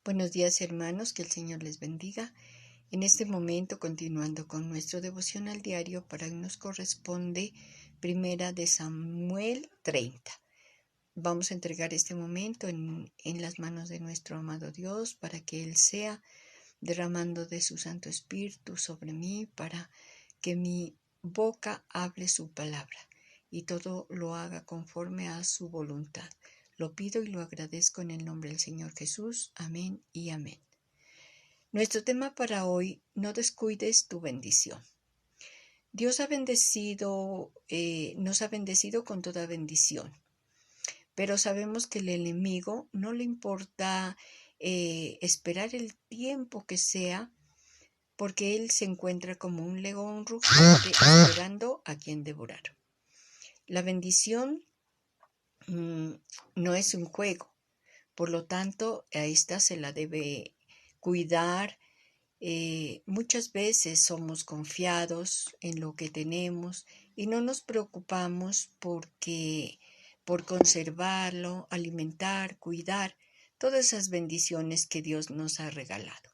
Buenos días, hermanos, que el Señor les bendiga. En este momento, continuando con nuestro devocional diario, para hoy nos corresponde Primera de Samuel 30. Vamos a entregar este momento en las manos de nuestro amado Dios para que Él sea derramando de su Santo Espíritu sobre mí, para que mi boca hable su palabra y todo lo haga conforme a su voluntad. Lo pido y lo agradezco en el nombre del Señor Jesús. Amén y amén. Nuestro tema para hoy: no descuides tu bendición. Dios nos ha bendecido con toda bendición, pero sabemos que el enemigo no le importa esperar el tiempo que sea, porque él se encuentra como un león rugiente esperando a quien devorar. La bendición no es un juego, por lo tanto a esta se la debe cuidar. Muchas veces somos confiados en lo que tenemos y no nos preocupamos por conservarlo, alimentar, cuidar todas esas bendiciones que Dios nos ha regalado.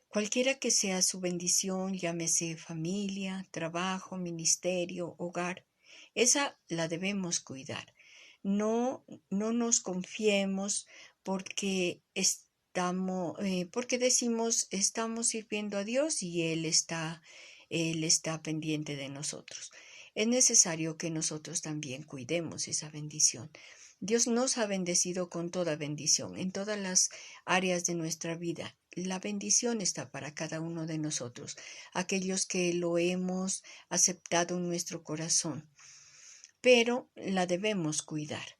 Cualquiera que sea su bendición, llámese familia, trabajo, ministerio, hogar, esa la debemos cuidar. No nos confiemos porque porque decimos estamos sirviendo a Dios y Él está pendiente de nosotros. Es necesario que nosotros también cuidemos esa bendición. Dios nos ha bendecido con toda bendición en todas las áreas de nuestra vida. La bendición está para cada uno de nosotros, aquellos que lo hemos aceptado en nuestro corazón, pero la debemos cuidar.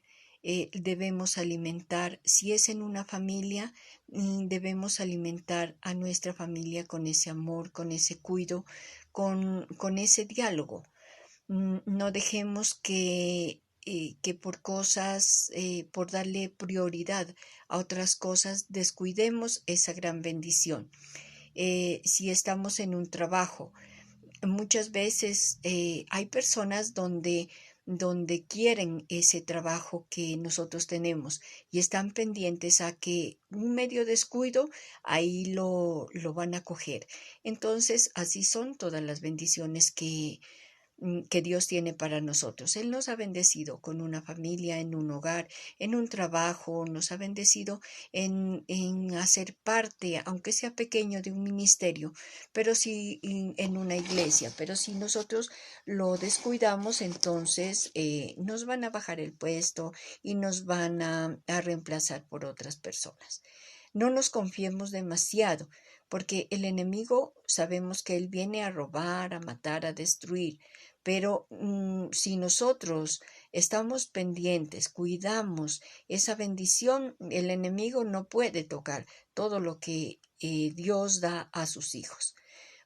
Debemos alimentar, si es en una familia, debemos alimentar a nuestra familia con ese amor, con ese cuidado, con ese diálogo. No dejemos que por cosas, por darle prioridad a otras cosas, descuidemos esa gran bendición. Si estamos en un trabajo, muchas veces hay personas donde quieren ese trabajo que nosotros tenemos y están pendientes a que un medio descuido ahí lo van a coger. Entonces, así son todas las bendiciones que Dios tiene para nosotros. Él nos ha bendecido con una familia, en un hogar, en un trabajo, nos ha bendecido en hacer parte, aunque sea pequeño, de un ministerio, pero sí en una iglesia. Pero si nosotros lo descuidamos, entonces nos van a bajar el puesto y nos van a reemplazar por otras personas. No nos confiemos demasiado, porque el enemigo sabemos que él viene a robar, a matar, a destruir, pero si nosotros estamos pendientes, cuidamos esa bendición, el enemigo no puede tocar todo lo que Dios da a sus hijos.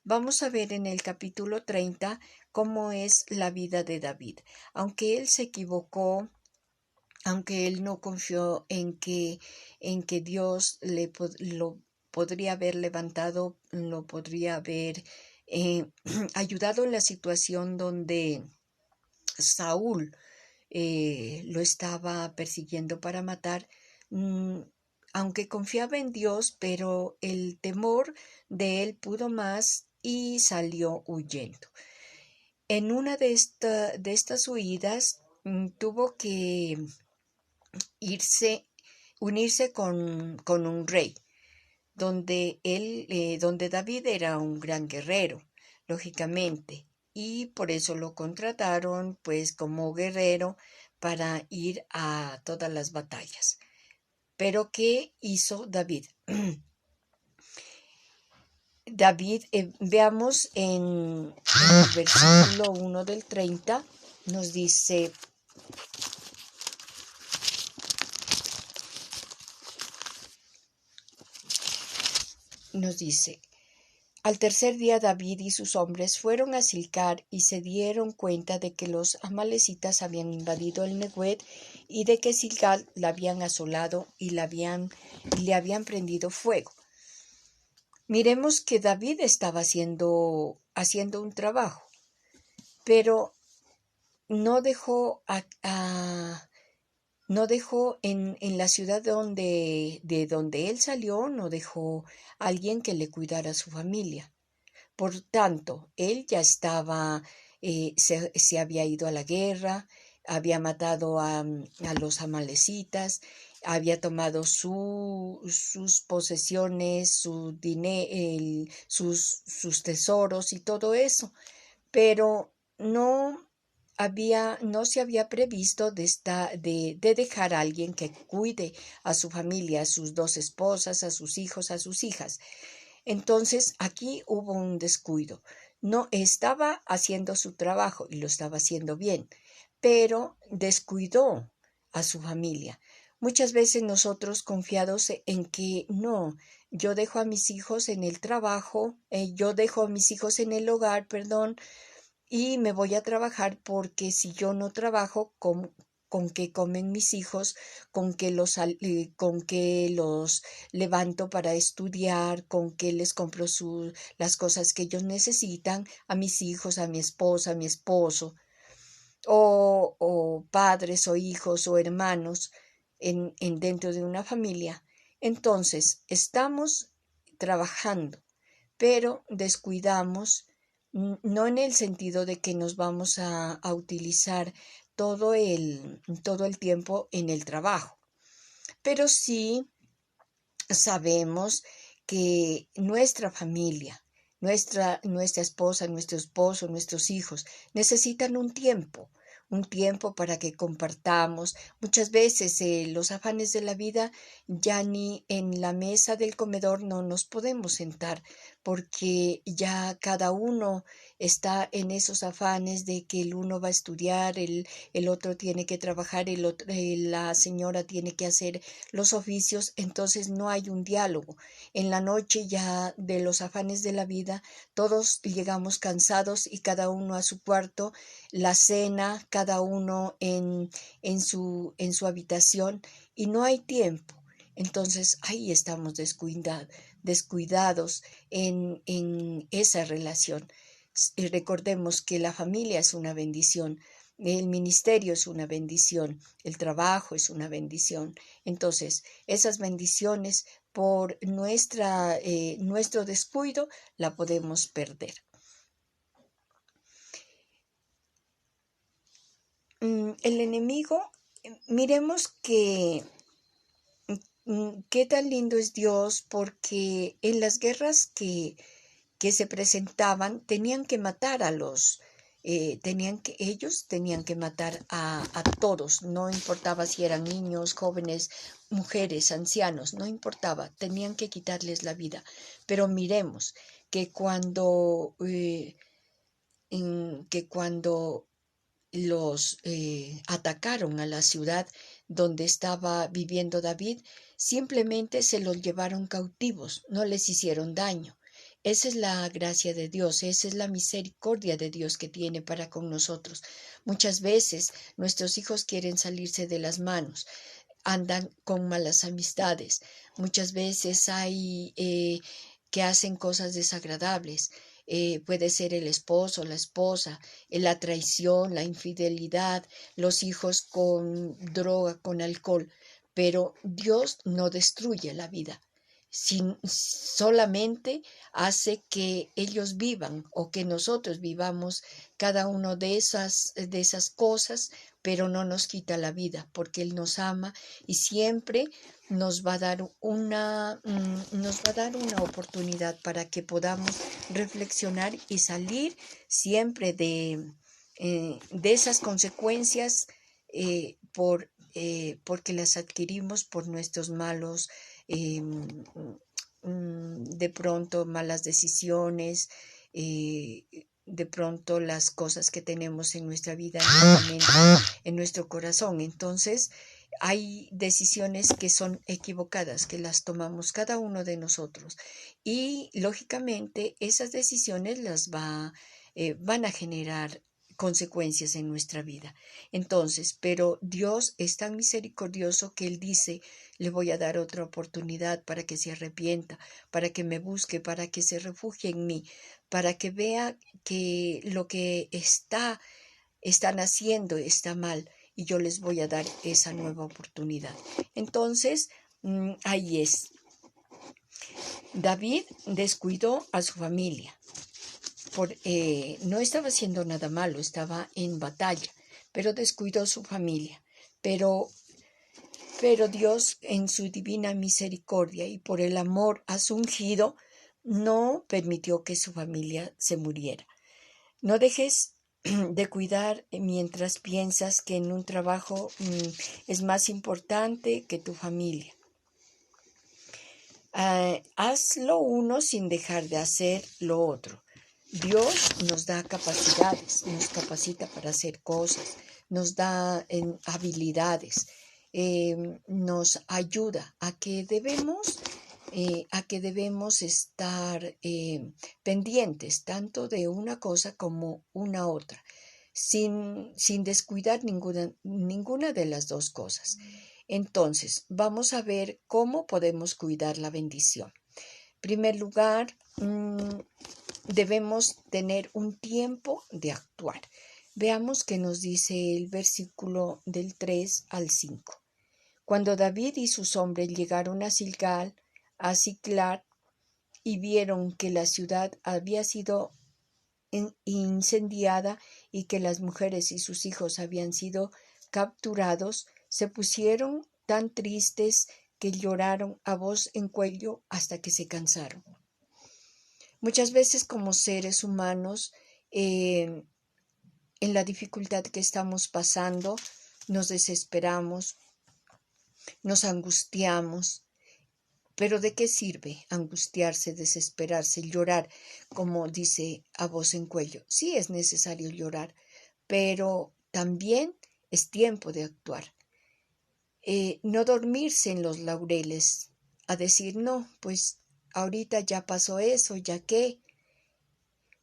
Vamos a ver en el capítulo 30 cómo es la vida de David. Aunque él se equivocó, aunque él no confió en que Dios lo podría haber levantado, lo podría haber ayudado en la situación donde Saúl lo estaba persiguiendo para matar, aunque confiaba en Dios, pero el temor de él pudo más y salió huyendo. En una de estas huidas tuvo que unirse con un rey, donde David era un gran guerrero, lógicamente, y por eso lo contrataron pues como guerrero para ir a todas las batallas. Pero ¿qué hizo David? David, veamos en el versículo 1 del 30, nos dice: al tercer día David y sus hombres fueron a Silcar y se dieron cuenta de que los amalecitas habían invadido el Neguet y de que Silcar la habían asolado y le habían prendido fuego. Miremos que David estaba haciendo un trabajo, pero no dejó No dejó en la ciudad de donde él salió, no dejó a alguien que le cuidara a su familia. Por tanto, él ya estaba, se había ido a la guerra, había matado a los amalecitas, había tomado sus posesiones, sus tesoros y todo eso, pero no se había previsto de dejar a alguien que cuide a su familia, a sus dos esposas, a sus hijos, a sus hijas. Entonces aquí hubo un descuido. No estaba haciendo su trabajo y lo estaba haciendo bien, pero descuidó a su familia. Muchas veces nosotros confiados en que no, yo dejo a mis hijos en el trabajo, yo dejo a mis hijos en el hogar, perdón, y me voy a trabajar porque si yo no trabajo, con qué comen mis hijos, con qué los levanto para estudiar, con qué les compro las cosas que ellos necesitan a mis hijos, a mi esposa, a mi esposo, o padres o hijos o hermanos dentro de una familia. Entonces, estamos trabajando, pero descuidamos, no en el sentido de que nos vamos a utilizar todo el tiempo en el trabajo, pero sí sabemos que nuestra familia, nuestra esposa, nuestro esposo, nuestros hijos necesitan un tiempo para que compartamos. Muchas veces los afanes de la vida ya ni en la mesa del comedor no nos podemos sentar porque ya cada uno está en esos afanes de que el uno va a estudiar, el otro tiene que trabajar, la señora tiene que hacer los oficios, entonces no hay un diálogo. En la noche ya de los afanes de la vida, todos llegamos cansados y cada uno a su cuarto, la cena, cada uno en su habitación y no hay tiempo. Entonces ahí estamos descuidados en esa relación. Y recordemos que la familia es una bendición, el ministerio es una bendición, el trabajo es una bendición. Entonces, esas bendiciones por nuestro descuido la podemos perder. El enemigo, miremos que qué tan lindo es Dios, porque en las guerras que se presentaban tenían que matar a ellos tenían que matar a todos, no importaba si eran niños, jóvenes, mujeres, ancianos, no importaba, tenían que quitarles la vida. Pero miremos que cuando los atacaron a la ciudad donde estaba viviendo David, simplemente se los llevaron cautivos, no les hicieron daño. Esa es la gracia de Dios, esa es la misericordia de Dios que tiene para con nosotros. Muchas veces nuestros hijos quieren salirse de las manos, andan con malas amistades, muchas veces hay que hacen cosas desagradables. Puede ser el esposo, la esposa, la traición, la infidelidad, los hijos con droga, con alcohol, pero Dios no destruye la vida, solamente hace que ellos vivan o que nosotros vivamos cada uno de esas cosas, pero no nos quita la vida, porque Él nos ama y siempre nos va a dar una oportunidad para que podamos reflexionar y salir siempre de esas consecuencias porque las adquirimos por nuestros malos, de pronto malas decisiones, de pronto las cosas que tenemos en nuestra vida, en nuestra mente, en nuestro corazón. Entonces, hay decisiones que son equivocadas, que las tomamos cada uno de nosotros. Y lógicamente esas decisiones van a generar consecuencias en nuestra vida. Entonces, pero Dios es tan misericordioso que Él dice, le voy a dar otra oportunidad para que se arrepienta, para que me busque, para que se refugie en mí, para que vea que lo que están haciendo está mal y yo les voy a dar esa nueva oportunidad. Entonces, ahí es. David descuidó a su familia. No estaba haciendo nada malo, estaba en batalla, pero descuidó su familia. Pero Dios, en su divina misericordia y por el amor a su ungido, no permitió que su familia se muriera. No dejes de cuidar mientras piensas que en un trabajo es más importante que tu familia. Haz lo uno sin dejar de hacer lo otro. Dios nos da capacidades, nos capacita para hacer cosas, nos da habilidades, nos ayuda a que debemos estar pendientes tanto de una cosa como una otra, sin descuidar ninguna de las dos cosas. Entonces, vamos a ver cómo podemos cuidar la bendición. En primer lugar, debemos tener un tiempo de actuar. Veamos qué nos dice el versículo del 3 al 5. Cuando David y sus hombres llegaron a Siclag, y vieron que la ciudad había sido incendiada y que las mujeres y sus hijos habían sido capturados, se pusieron tan tristes que lloraron a voz en cuello hasta que se cansaron. Muchas veces como seres humanos, en la dificultad que estamos pasando, nos desesperamos, nos angustiamos. Pero ¿de qué sirve angustiarse, desesperarse, llorar, como dice a voz en cuello? Sí es necesario llorar, pero también es tiempo de actuar. No dormirse en los laureles, a decir, no, pues ahorita ya pasó eso, ya qué.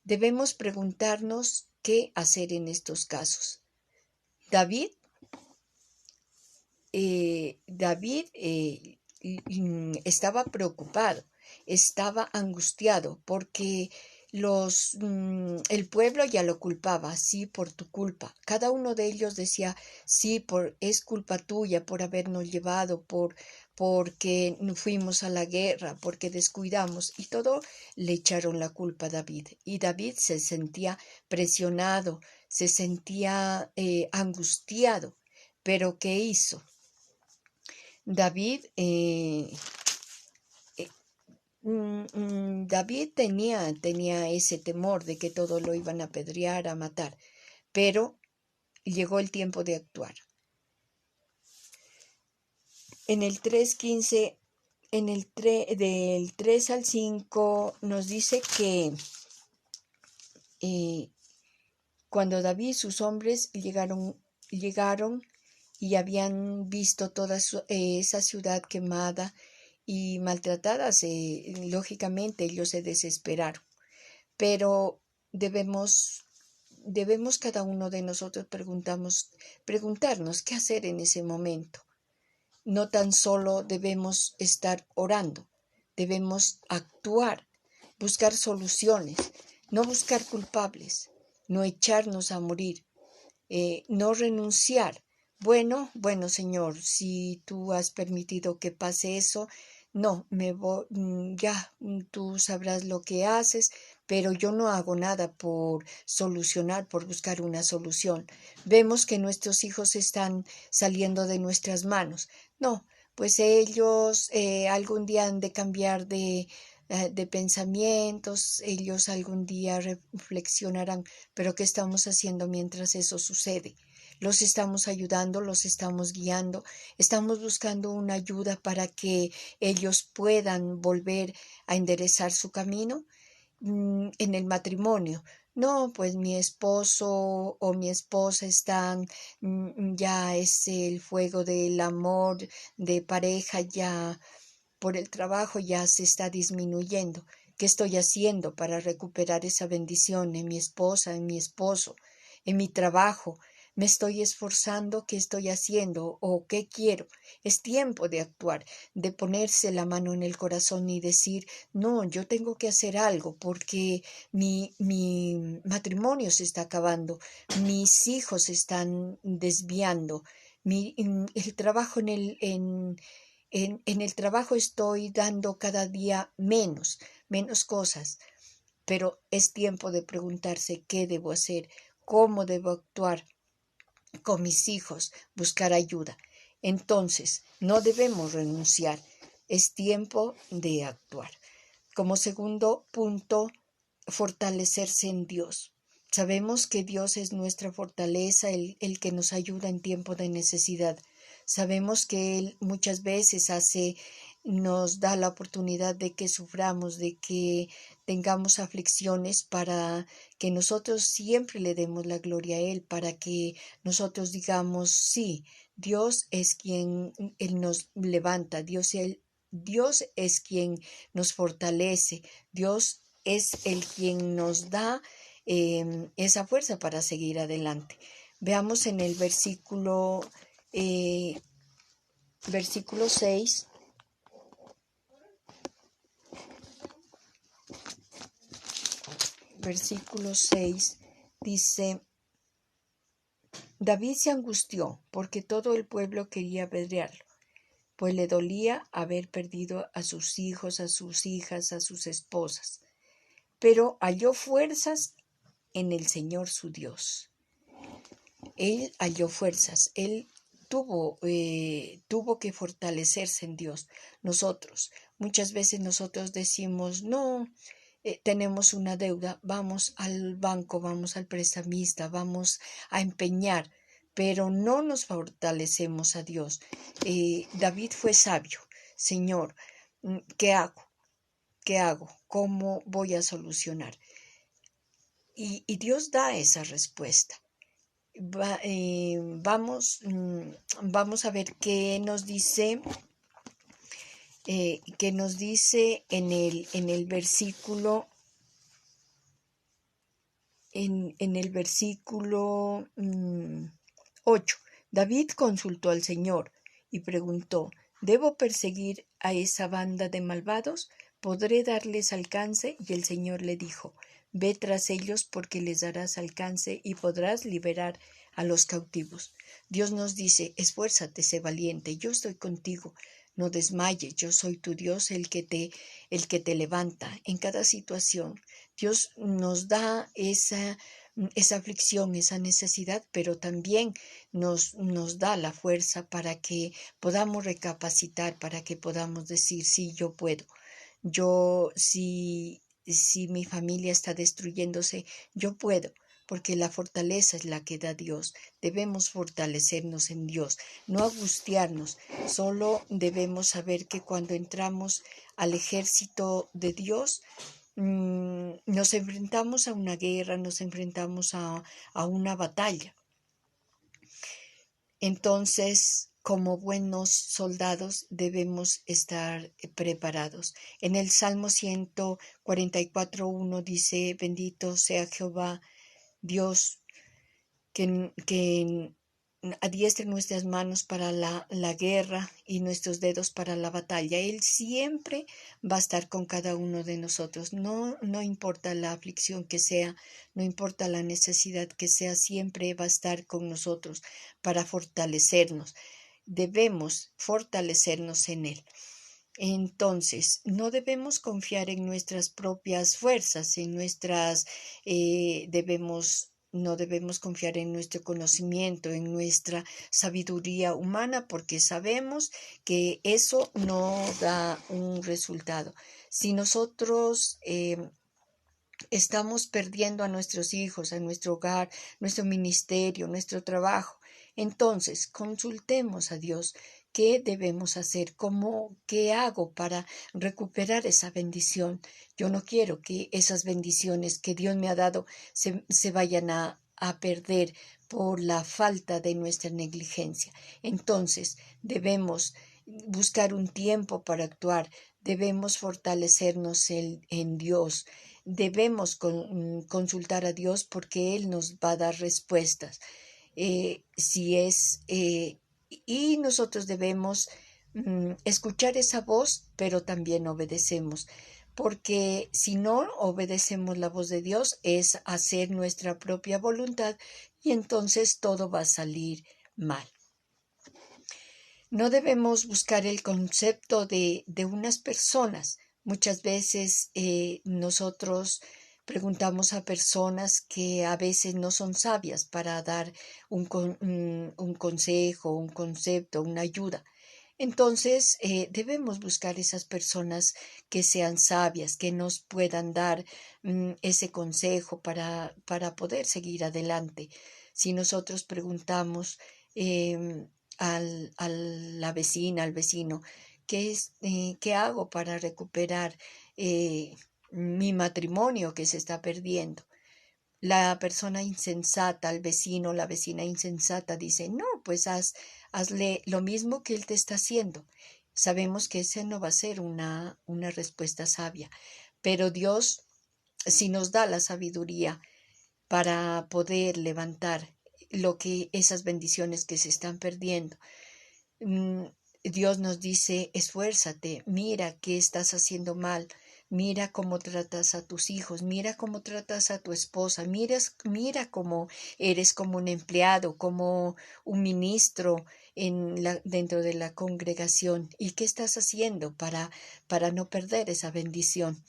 Debemos preguntarnos qué hacer en estos casos. David estaba preocupado, estaba angustiado porque el pueblo ya lo culpaba, sí, por tu culpa. Cada uno de ellos decía, sí, es culpa tuya por habernos llevado, porque no fuimos a la guerra, porque descuidamos, y todo le echaron la culpa a David. Y David se sentía presionado, se sentía angustiado. ¿Pero qué hizo? David tenía ese temor de que todo lo iban a apedrear, a matar, pero llegó el tiempo de actuar. En el 3:15, del 3 al 5, nos dice que cuando David y sus hombres llegaron y habían visto toda esa ciudad quemada y maltratadas, lógicamente ellos se desesperaron. Pero debemos cada uno de nosotros preguntarnos qué hacer en ese momento. No tan solo debemos estar orando, debemos actuar, buscar soluciones, no buscar culpables, no echarnos a morir, no renunciar. Bueno, Señor, si tú has permitido que pase eso, no, tú sabrás lo que haces, pero yo no hago nada por solucionar, por buscar una solución. Vemos que nuestros hijos están saliendo de nuestras manos. No, pues ellos algún día han de cambiar de pensamientos, ellos algún día reflexionarán, pero ¿qué estamos haciendo mientras eso sucede? Los estamos ayudando, los estamos guiando, estamos buscando una ayuda para que ellos puedan volver a enderezar su camino. En el matrimonio, no, pues mi esposo o mi esposa están, ya es el fuego del amor de pareja, ya por el trabajo ya se está disminuyendo. ¿Qué estoy haciendo para recuperar esa bendición en mi esposa, en mi esposo, en mi trabajo? me estoy esforzando, qué estoy haciendo o qué quiero. Es tiempo de actuar, de ponerse la mano en el corazón y decir, no, yo tengo que hacer algo porque mi matrimonio se está acabando, mis hijos se están desviando, el trabajo en el trabajo estoy dando cada día menos cosas, pero es tiempo de preguntarse qué debo hacer, cómo debo actuar con mis hijos, buscar ayuda. Entonces, no debemos renunciar, es tiempo de actuar. Como segundo punto, fortalecerse en Dios. Sabemos que Dios es nuestra fortaleza, el que nos ayuda en tiempo de necesidad. Sabemos que Él muchas veces nos da la oportunidad de que suframos, de que tengamos aflicciones para que nosotros siempre le demos la gloria a Él, para que nosotros digamos, sí, Dios es quien Él nos levanta, Dios es quien nos fortalece, Dios es el quien nos da esa fuerza para seguir adelante. Veamos en el versículo 6. Versículo 6 dice, David se angustió porque todo el pueblo quería apedrearlo, pues le dolía haber perdido a sus hijos, a sus hijas, a sus esposas, pero halló fuerzas en el Señor su Dios. Él halló fuerzas, él tuvo que fortalecerse en Dios. Muchas veces nosotros decimos, no, tenemos una deuda, vamos al banco, vamos al prestamista, vamos a empeñar, pero no nos fortalecemos a Dios. David fue sabio. Señor, ¿qué hago? ¿Qué hago? ¿Cómo voy a solucionar? Y Dios da esa respuesta. Vamos a ver qué nos dice en el versículo en el versículo 8. David consultó al Señor y preguntó, ¿debo perseguir a esa banda de malvados? ¿Podré darles alcance? Y el Señor le dijo, ve tras ellos porque les darás alcance y podrás liberar a los cautivos. Dios nos dice, esfuérzate, sé valiente, yo estoy contigo. No desmayes, yo soy tu Dios, el que te levanta en cada situación. Dios nos da esa aflicción, esa necesidad, pero también nos da la fuerza para que podamos recapacitar, para que podamos decir, sí, yo puedo. Si mi familia está destruyéndose, yo puedo, porque la fortaleza es la que da Dios. Debemos fortalecernos en Dios, no angustiarnos, solo debemos saber que cuando entramos al ejército de Dios, nos enfrentamos a una guerra, nos enfrentamos a una batalla. Entonces, como buenos soldados, debemos estar preparados. En el Salmo 144:1 dice, bendito sea Jehová, Dios, que adiestre nuestras manos para la guerra y nuestros dedos para la batalla. Él siempre va a estar con cada uno de nosotros. No importa la aflicción que sea, no importa la necesidad que sea, siempre va a estar con nosotros para fortalecernos. Debemos fortalecernos en Él. Entonces, no debemos confiar en nuestras propias fuerzas, no debemos confiar en nuestro conocimiento, en nuestra sabiduría humana, porque sabemos que eso no da un resultado. Si nosotros estamos perdiendo a nuestros hijos, a nuestro hogar, nuestro ministerio, nuestro trabajo, entonces consultemos a Dios. ¿Qué debemos hacer? ¿Qué hago para recuperar esa bendición? Yo no quiero que esas bendiciones que Dios me ha dado se vayan a perder por la falta de nuestra negligencia. Entonces, debemos buscar un tiempo para actuar, debemos fortalecernos en Dios, debemos consultar a Dios porque Él nos va a dar respuestas. si es, y nosotros debemos escuchar esa voz, pero también obedecemos, porque si no obedecemos la voz de Dios es hacer nuestra propia voluntad y entonces todo va a salir mal. No debemos buscar el concepto de unas personas. Muchas veces nosotros preguntamos a personas que a veces no son sabias para dar un consejo, un concepto, una ayuda. Entonces, debemos buscar esas personas que sean sabias, que nos puedan dar ese consejo para poder seguir adelante. Si nosotros preguntamos a la vecina, al vecino, ¿qué hago para recuperar mi matrimonio que se está perdiendo? La persona insensata, al vecino, la vecina insensata dice, no, pues hazle lo mismo que él te está haciendo. Sabemos que esa no va a ser una respuesta sabia, pero Dios sí nos da la sabiduría para poder levantar esas bendiciones que se están perdiendo. Dios nos dice, esfuérzate, mira qué estás haciendo mal, mira cómo tratas a tus hijos, mira cómo tratas a tu esposa, mira cómo eres como un empleado, como un ministro dentro de la congregación y qué estás haciendo para no perder esa bendición.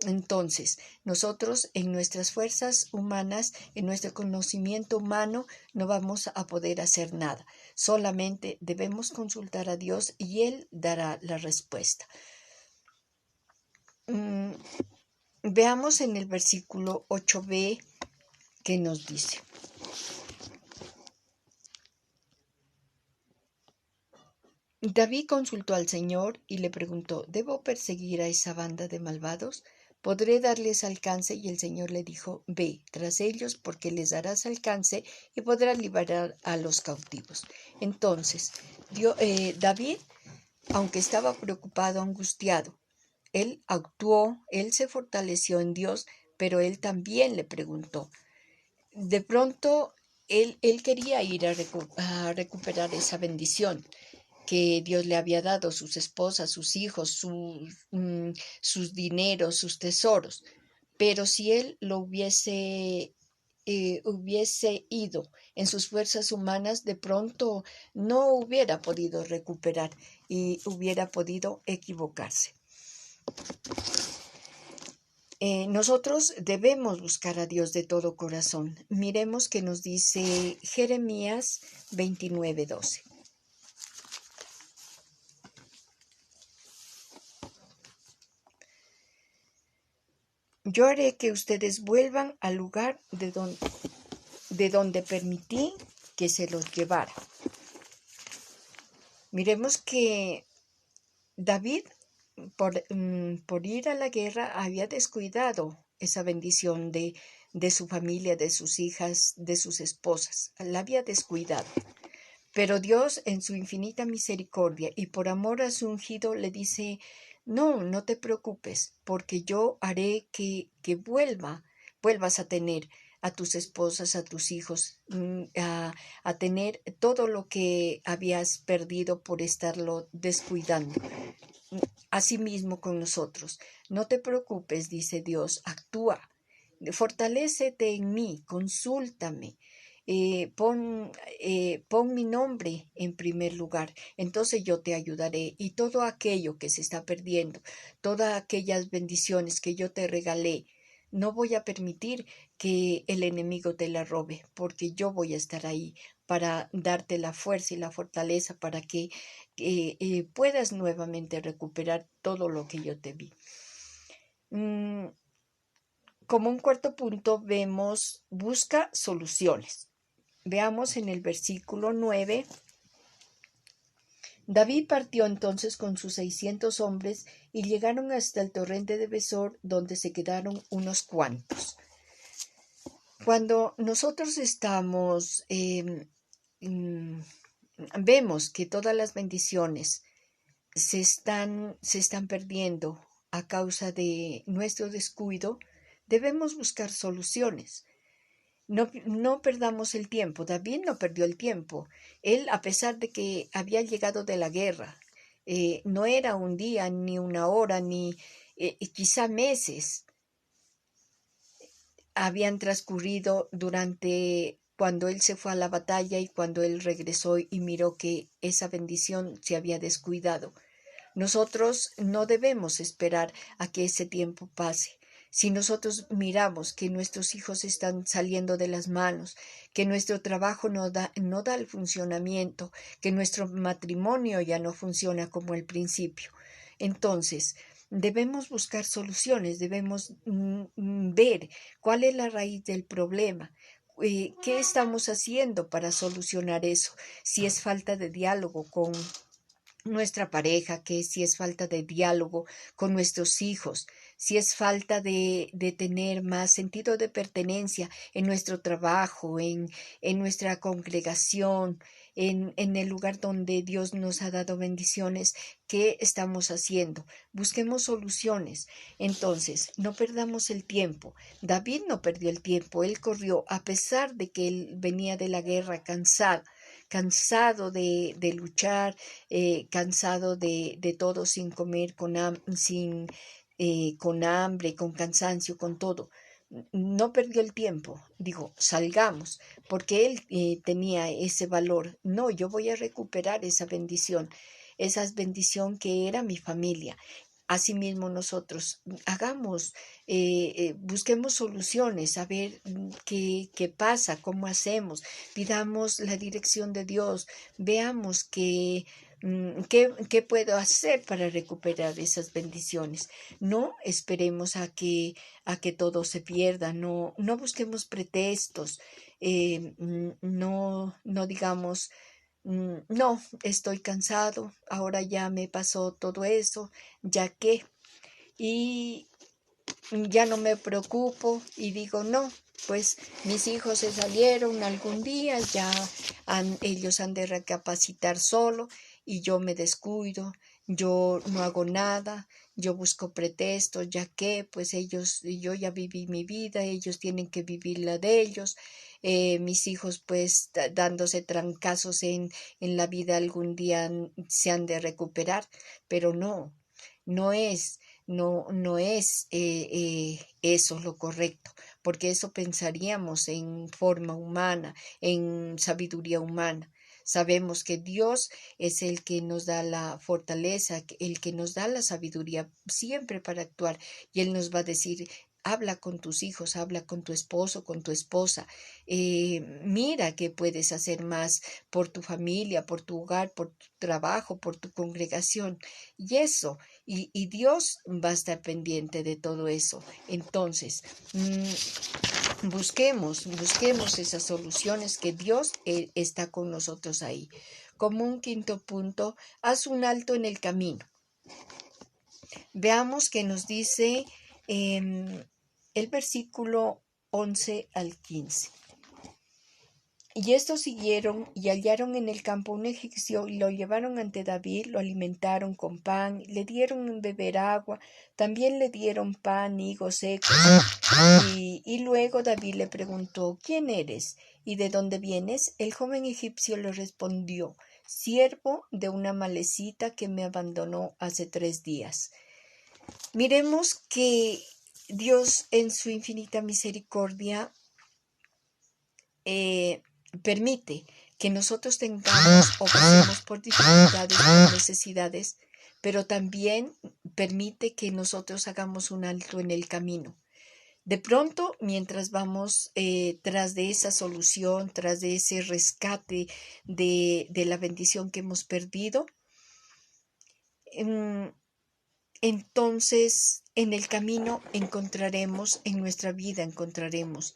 Entonces, nosotros en nuestras fuerzas humanas, en nuestro conocimiento humano, no vamos a poder hacer nada. Solamente debemos consultar a Dios y Él dará la respuesta. Veamos en el versículo 8b qué nos dice. David consultó al Señor y le preguntó, ¿debo perseguir a esa banda de malvados? ¿Podré darles alcance? Y el Señor le dijo, ve tras ellos porque les darás alcance y podrás liberar a los cautivos. Entonces, David, aunque estaba preocupado, angustiado, él actuó, él se fortaleció en Dios, pero él también le preguntó. De pronto, él quería ir a recuperar esa bendición que Dios le había dado, sus esposas, sus hijos, sus dineros, sus tesoros. Pero si él lo hubiese ido en sus fuerzas humanas, de pronto no hubiera podido recuperar y hubiera podido equivocarse. Nosotros debemos buscar a Dios de todo corazón. Miremos que nos dice Jeremías 29:12. Yo haré que ustedes vuelvan al lugar de donde permití que se los llevara. Miremos que David, por ir a la guerra, había descuidado esa bendición de su familia, de sus hijas, de sus esposas. La había descuidado. Pero Dios, en su infinita misericordia y por amor a su ungido, le dice, no te preocupes, porque yo haré que vuelvas a tener a tus esposas, a tus hijos, a tener todo lo que habías perdido por estarlo descuidando. Asimismo con nosotros. No te preocupes, dice Dios, actúa, fortalécete en mí, consúltame. Pon mi nombre en primer lugar, entonces yo te ayudaré y todo aquello que se está perdiendo, todas aquellas bendiciones que yo te regalé, no voy a permitir que el enemigo te la robe, porque yo voy a estar ahí para darte la fuerza y la fortaleza para que puedas nuevamente recuperar todo lo que yo te di. Como un cuarto punto vemos, busca soluciones. Veamos en el versículo 9. David partió entonces con sus 600 hombres y llegaron hasta el torrente de Besor, donde se quedaron unos cuantos. Cuando nosotros estamos, vemos que todas las bendiciones se están perdiendo a causa de nuestro descuido, debemos buscar soluciones. No perdamos el tiempo. David no perdió el tiempo. Él, a pesar de que había llegado de la guerra, no era un día, ni una hora, ni quizá meses habían transcurrido durante cuando él se fue a la batalla y cuando él regresó y miró que esa bendición se había descuidado. Nosotros no debemos esperar a que ese tiempo pase. Si nosotros miramos que nuestros hijos están saliendo de las manos, que nuestro trabajo no da el funcionamiento, que nuestro matrimonio ya no funciona como al principio, entonces debemos buscar soluciones, debemos ver cuál es la raíz del problema. ¿Qué estamos haciendo para solucionar eso? Si es falta de diálogo con nuestra pareja, que si es falta de diálogo con nuestros hijos, si es falta de tener más sentido de pertenencia en nuestro trabajo, en nuestra congregación, en el lugar donde Dios nos ha dado bendiciones, ¿qué estamos haciendo? Busquemos soluciones. Entonces, no perdamos el tiempo. David no perdió el tiempo, él corrió a pesar de que él venía de la guerra cansado de luchar, cansado de todo sin comer, con hambre, con cansancio, con todo. No perdió el tiempo, dijo, salgamos, porque él tenía ese valor. No, yo voy a recuperar esa bendición que era mi familia. Asimismo nosotros busquemos soluciones, a ver qué pasa, cómo hacemos, pidamos la dirección de Dios, veamos qué puedo hacer para recuperar esas bendiciones. No esperemos a que todo se pierda, no busquemos pretextos, no digamos, no, estoy cansado, ahora ya me pasó todo eso, ya que, y ya no me preocupo y digo, no, pues mis hijos se salieron algún día, ellos han de recapacitar solo y yo me descuido, yo no hago nada, yo busco pretextos, ya que pues yo ya viví mi vida, ellos tienen que vivir la de ellos, mis hijos pues dándose trancazos en la vida algún día se han de recuperar, pero no es no es eso lo correcto, porque eso pensaríamos en forma humana, en sabiduría humana. Sabemos que Dios es el que nos da la fortaleza, el que nos da la sabiduría siempre para actuar, y Él nos va a decir, habla con tus hijos, habla con tu esposo, con tu esposa, mira qué puedes hacer más por tu familia, por tu hogar, por tu trabajo, por tu congregación, y eso. Y Dios va a estar pendiente de todo eso. Entonces, busquemos esas soluciones que Dios está con nosotros ahí. Como un quinto punto, haz un alto en el camino. Veamos que nos dice el versículo 11 al 15. Y estos siguieron y hallaron en el campo un egipcio y lo llevaron ante David, lo alimentaron con pan, le dieron beber agua, también le dieron pan, higos secos. Y luego David le preguntó, ¿quién eres y de dónde vienes? El joven egipcio le respondió, siervo de una malecita que me abandonó hace 3 días. Miremos que Dios en su infinita misericordia permite que nosotros tengamos o pasemos por dificultades, por necesidades, pero también permite que nosotros hagamos un alto en el camino. De pronto, mientras vamos tras de esa solución, tras de ese rescate de la bendición que hemos perdido, entonces en el camino encontraremos, en nuestra vida encontraremos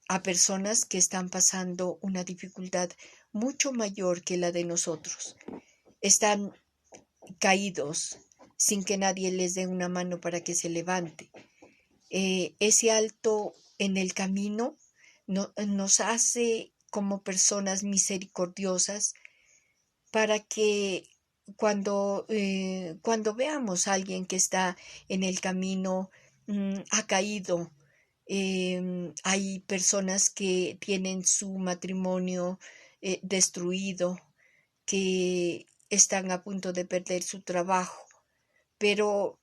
a personas que están pasando una dificultad mucho mayor que la de nosotros. Están caídos sin que nadie les dé una mano para que se levante. Ese alto en el camino nos hace como personas misericordiosas para que cuando veamos a alguien que está en el camino, ha caído, Hay personas que tienen su matrimonio destruido, que están a punto de perder su trabajo, pero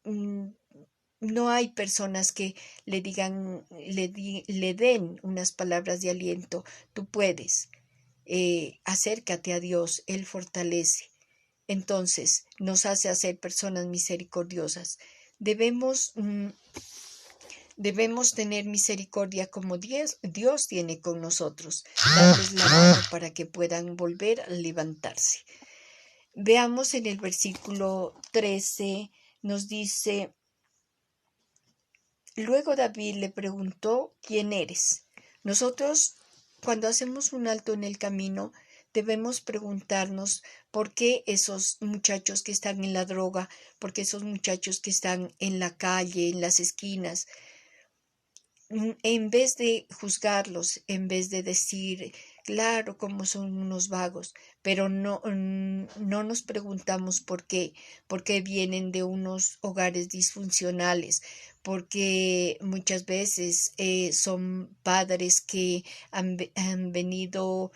no hay personas que le digan, le den unas palabras de aliento. Tú puedes, acércate a Dios, Él fortalece. Entonces nos hace ser personas misericordiosas. Debemos tener misericordia como Dios tiene con nosotros, darles la mano para que puedan volver a levantarse. Veamos en el versículo 13, nos dice: luego David le preguntó: ¿quién eres? Nosotros, cuando hacemos un alto en el camino, debemos preguntarnos por qué esos muchachos que están en la droga, por qué esos muchachos que están en la calle, en las esquinas, en vez de juzgarlos, en vez de decir, claro, como son unos vagos, pero no nos preguntamos por qué vienen de unos hogares disfuncionales, porque muchas veces son padres que han venido,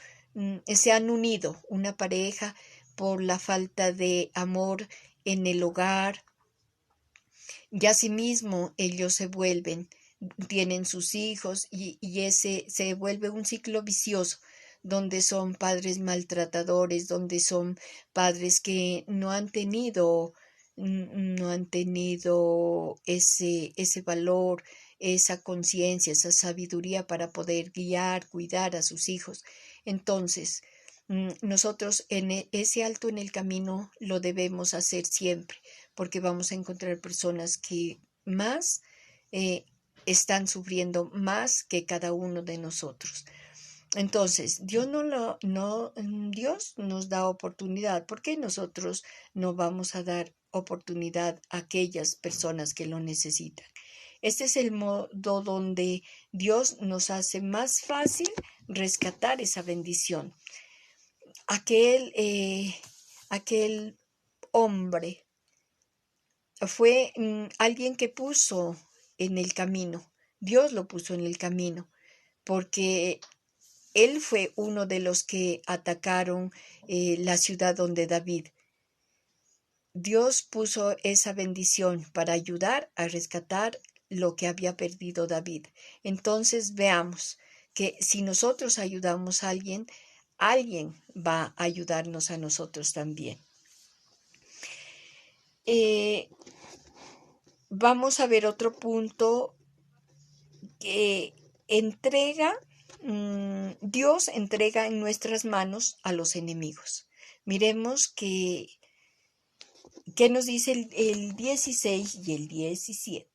se han unido, una pareja, por la falta de amor en el hogar, y asimismo ellos tienen sus hijos y ese se vuelve un ciclo vicioso donde son padres maltratadores, donde son padres que no han tenido ese valor, esa conciencia, esa sabiduría para poder guiar, cuidar a sus hijos. Entonces, nosotros ese alto en el camino lo debemos hacer siempre, porque vamos a encontrar personas que más están sufriendo más que cada uno de nosotros. Entonces, Dios nos da oportunidad. ¿Por qué nosotros no vamos a dar oportunidad a aquellas personas que lo necesitan? Este es el modo donde Dios nos hace más fácil rescatar esa bendición. Aquel hombre fue alguien que puso en el camino. Dios lo puso en el camino, porque él fue uno de los que atacaron la ciudad donde David. Dios puso esa bendición para ayudar a rescatar lo que había perdido David. Entonces veamos que si nosotros ayudamos a alguien, alguien va a ayudarnos a nosotros también. Vamos a ver otro punto que Dios entrega en nuestras manos a los enemigos. Miremos qué nos dice el 16 y el 17.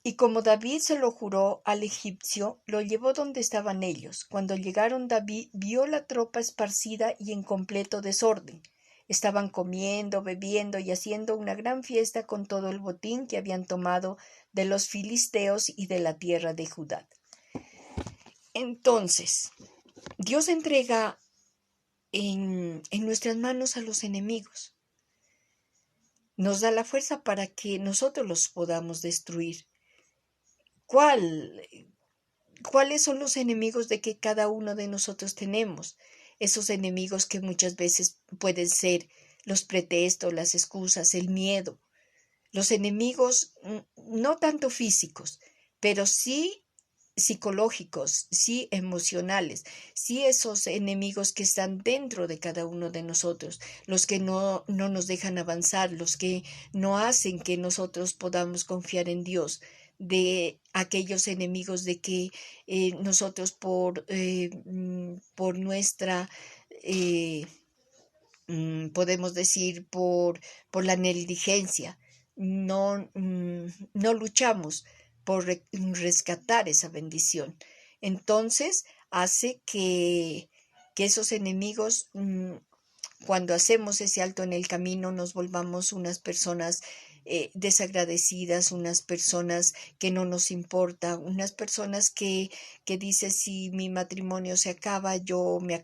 Y como David se lo juró al egipcio, lo llevó donde estaban ellos. Cuando llegaron, David vio la tropa esparcida y en completo desorden. Estaban comiendo, bebiendo y haciendo una gran fiesta con todo el botín que habían tomado de los filisteos y de la tierra de Judá. Entonces, Dios entrega en nuestras manos a los enemigos. Nos da la fuerza para que nosotros los podamos destruir. ¿Cuáles son los enemigos de que cada uno de nosotros tenemos? Esos enemigos que muchas veces pueden ser los pretextos, las excusas, el miedo. Los enemigos no tanto físicos, pero sí psicológicos, sí emocionales, sí esos enemigos que están dentro de cada uno de nosotros, los que no nos dejan avanzar, los que no hacen que nosotros podamos confiar en Dios, de aquellos enemigos de que nosotros por nuestra podemos decir por la negligencia, no luchamos por rescatar esa bendición. Entonces hace que esos enemigos, cuando hacemos ese alto en el camino, nos volvamos unas personas desagradecidas, unas personas que no nos importa, unas personas que dicen: si mi matrimonio se acaba, yo me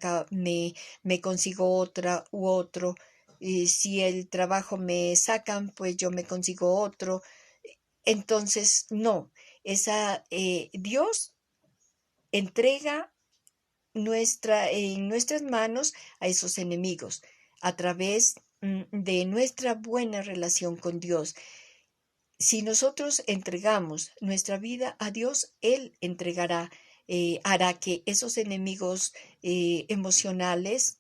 consigo otra u otro, si el trabajo me sacan, pues yo me consigo otro. Entonces, no, Dios entrega en nuestras manos a esos enemigos a través de nuestra buena relación con Dios. Si nosotros entregamos nuestra vida a Dios, Él hará que esos enemigos emocionales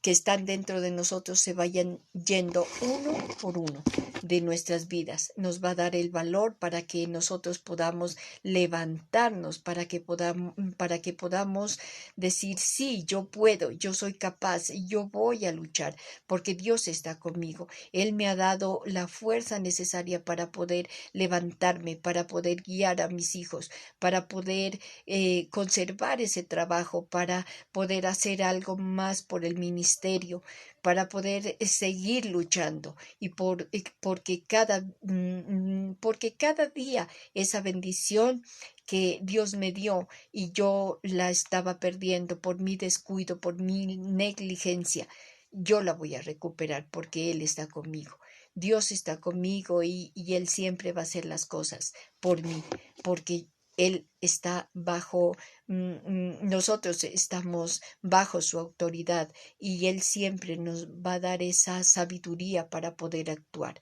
que están dentro de nosotros se vayan yendo uno por uno de nuestras vidas. Nos va a dar el valor para que nosotros podamos levantarnos, para que podamos decir, sí, yo puedo, yo soy capaz, yo voy a luchar, porque Dios está conmigo. Él me ha dado la fuerza necesaria para poder levantarme, para poder guiar a mis hijos, para poder conservar ese trabajo, para poder hacer algo más por el ministerio, para poder seguir luchando y porque cada día esa bendición que Dios me dio y yo la estaba perdiendo por mi descuido, por mi negligencia, yo la voy a recuperar porque Él está conmigo. Dios está conmigo y Él siempre va a hacer las cosas por mí, porque Él está nosotros estamos bajo su autoridad y Él siempre nos va a dar esa sabiduría para poder actuar.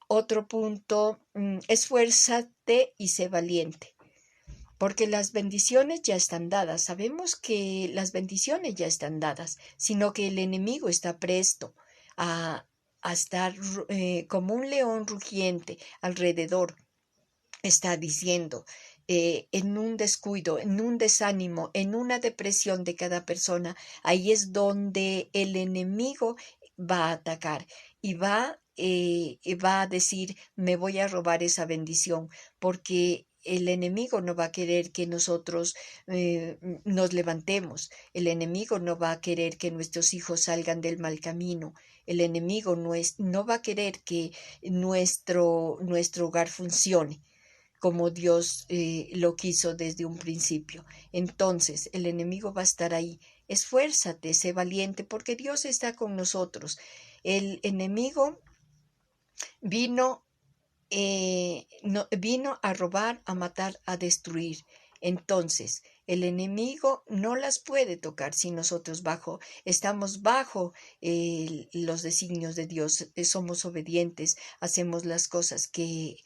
Otro punto, esfuérzate y sé valiente, porque las bendiciones ya están dadas. Sabemos que las bendiciones ya están dadas, sino que el enemigo está presto a estar como un león rugiente alrededor. Está diciendo, en un descuido, en un desánimo, en una depresión de cada persona, ahí es donde el enemigo va a atacar y va a decir, me voy a robar esa bendición, porque el enemigo no va a querer que nosotros nos levantemos, el enemigo no va a querer que nuestros hijos salgan del mal camino, el enemigo no va a querer que nuestro hogar funcione como Dios lo quiso desde un principio. Entonces, el enemigo va a estar ahí. Esfuérzate, sé valiente, porque Dios está con nosotros. El enemigo vino vino a robar, a matar, a destruir. Entonces, el enemigo no las puede tocar si nosotros estamos bajo los designios de Dios, somos obedientes, hacemos las cosas que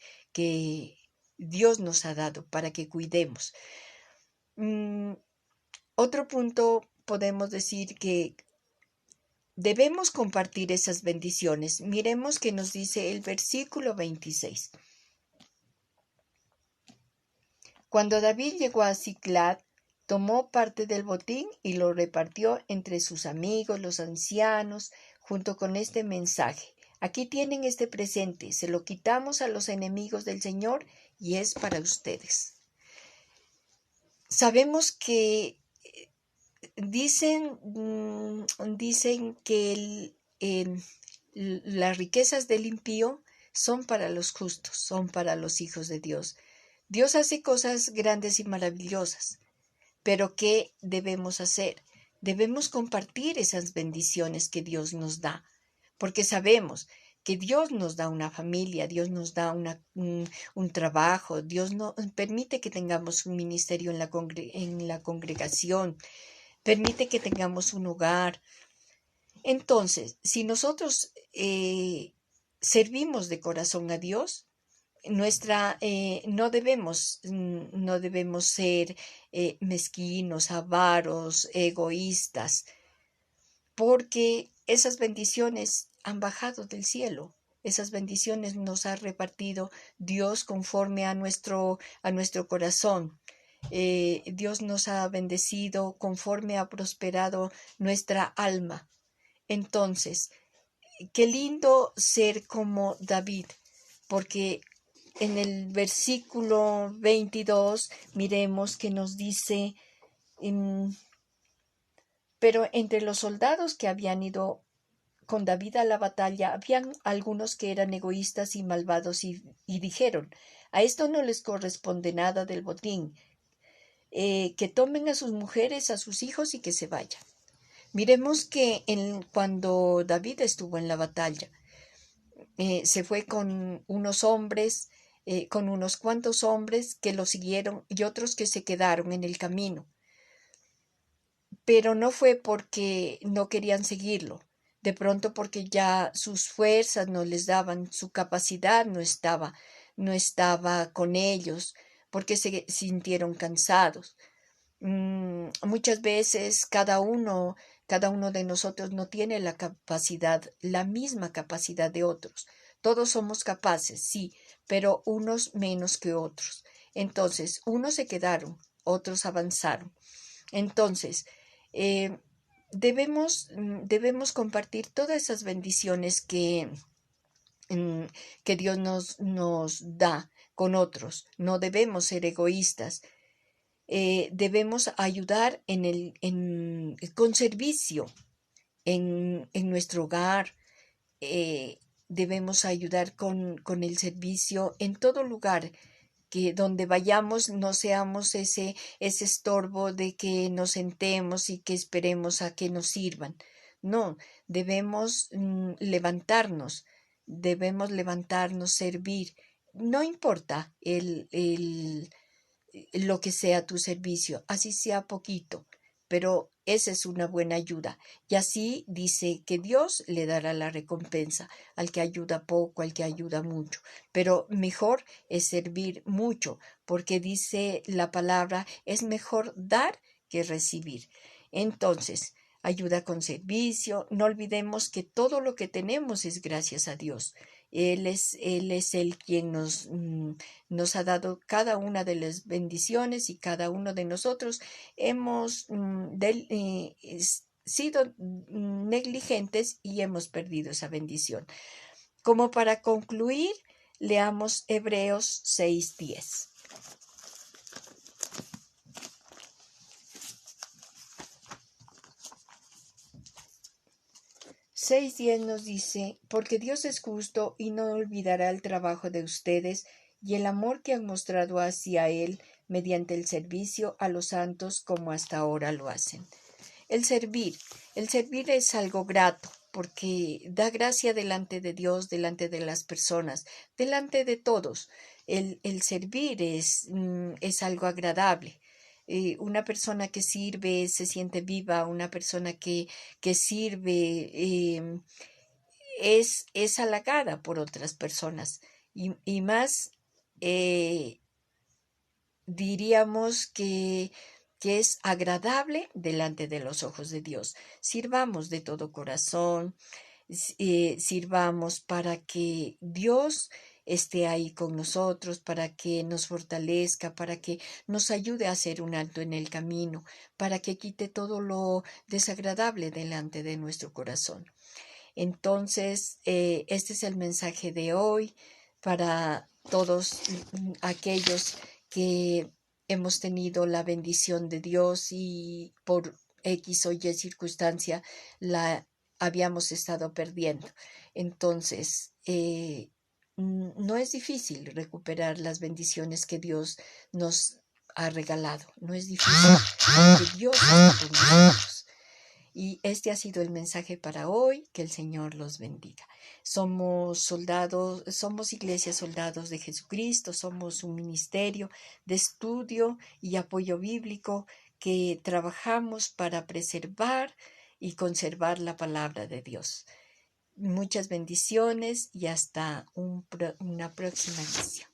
Dios nos ha dado para que cuidemos. Otro punto podemos decir que debemos compartir esas bendiciones. Miremos que nos dice el versículo 26. Cuando David llegó a Siclag, tomó parte del botín y lo repartió entre sus amigos, los ancianos, junto con este mensaje. Aquí tienen este presente, se lo quitamos a los enemigos del Señor y es para ustedes. Sabemos que dicen que las riquezas del impío son para los justos, son para los hijos de Dios. Dios hace cosas grandes y maravillosas, pero ¿qué debemos hacer? Debemos compartir esas bendiciones que Dios nos da, porque sabemos que Dios nos da una familia, Dios nos da un trabajo, Dios nos permite que tengamos un ministerio en la congregación, permite que tengamos un hogar. Entonces, si nosotros servimos de corazón a Dios, no debemos ser mezquinos, avaros, egoístas, porque esas bendiciones han bajado del cielo. Esas bendiciones nos ha repartido Dios conforme a nuestro corazón. Dios nos ha bendecido conforme ha prosperado nuestra alma. Entonces, qué lindo ser como David, porque en el versículo 22 miremos que nos dice, pero entre los soldados que habían ido con David a la batalla, habían algunos que eran egoístas y malvados y dijeron, a esto no les corresponde nada del botín, que tomen a sus mujeres, a sus hijos y que se vayan. Miremos que cuando David estuvo en la batalla, se fue con unos hombres con unos cuantos hombres que lo siguieron y otros que se quedaron en el camino. Pero no fue porque no querían seguirlo, de pronto porque ya sus fuerzas no les daban, su capacidad no estaba con ellos, porque se sintieron cansados. Muchas veces cada uno de nosotros no tiene la capacidad, la misma capacidad de otros. Todos somos capaces, sí, pero unos menos que otros. Entonces, unos se quedaron, otros avanzaron. Entonces, eh, debemos compartir todas esas bendiciones que Dios nos da con otros. No debemos ser egoístas. Debemos ayudar con servicio en nuestro hogar. Debemos ayudar con el servicio en todo lugar que donde vayamos no seamos ese estorbo de que nos sentemos y que esperemos a que nos sirvan. No, debemos levantarnos, servir. No importa lo que sea tu servicio, así sea poquito, pero esa es una buena ayuda. Y así dice que Dios le dará la recompensa al que ayuda poco, al que ayuda mucho. Pero mejor es servir mucho, porque dice la palabra, es mejor dar que recibir. Entonces, ayuda con servicio. No olvidemos que todo lo que tenemos es gracias a Dios. Él es el quien nos ha dado cada una de las bendiciones y cada uno de nosotros hemos sido negligentes y hemos perdido esa bendición. Como para concluir, leamos Hebreos 6:10. 6:10 nos dice, porque Dios es justo y no olvidará el trabajo de ustedes y el amor que han mostrado hacia Él mediante el servicio a los santos como hasta ahora lo hacen. El servir es algo grato porque da gracia delante de Dios, delante de las personas, delante de todos. El servir es algo agradable. Una persona que sirve se siente viva, una persona que sirve es halagada por otras personas y más diríamos que es agradable delante de los ojos de Dios. Sirvamos de todo corazón, sirvamos para que Dios esté ahí con nosotros, para que nos fortalezca, para que nos ayude a hacer un alto en el camino, para que quite todo lo desagradable delante de nuestro corazón. Entonces, este es el mensaje de hoy para todos aquellos que hemos tenido la bendición de Dios y por X o Y circunstancia la habíamos estado perdiendo. Entonces, no es difícil recuperar las bendiciones que Dios nos ha regalado. No es difícil porque Dios está con nosotros. Y este ha sido el mensaje para hoy. Que el Señor los bendiga. Somos soldados, somos Iglesia Soldados de Jesucristo, somos un ministerio de estudio y apoyo bíblico que trabajamos para preservar y conservar la palabra de Dios. Muchas bendiciones y hasta una próxima edición.